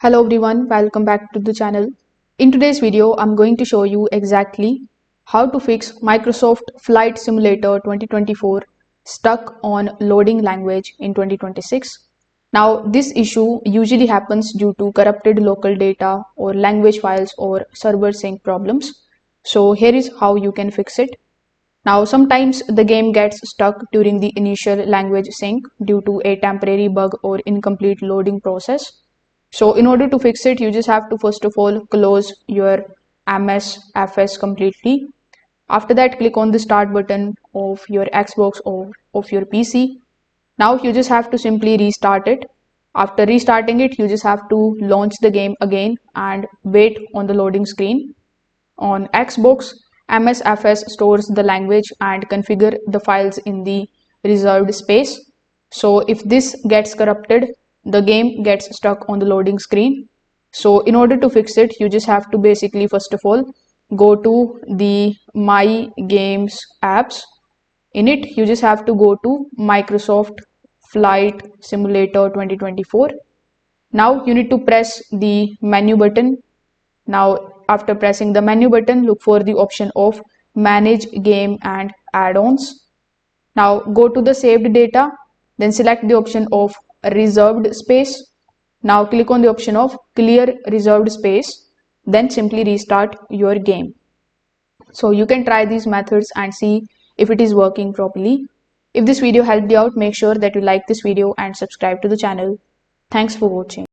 Hello everyone, welcome back to the channel. In today's video, I'm going to show you exactly how to fix Microsoft Flight Simulator 2024 stuck on loading language in 2026. Now, this issue usually happens due to corrupted local data or language files or server sync problems. So here is how you can fix it. Now, sometimes the game gets stuck during the initial language sync due to a temporary bug or incomplete loading process. So in order to fix it, you just have to first of all close your MSFS completely. After that, click on the start button of your Xbox or of your PC. Now you just have to simply restart it. After restarting it, you just have to launch the game again and wait on the loading screen. On Xbox, MSFS stores the language and configure the files in the reserved space. So if this gets corrupted, the game gets stuck on the loading screen. So in order to fix it, you just have to basically first of all go to the My Games apps. In it, you just have to go to Microsoft Flight Simulator 2024. Now you need to press the menu button. Now, after pressing the menu button, look for the option of Manage Game and Add-ons. Now, go to the saved data, then select the option of Reserved Space. Now, click on the option of Clear Reserved Space, then simply restart your game. So, you can try these methods and see if it is working properly. If this video helped you out, make sure that you like this video and subscribe to the channel. Thanks for watching.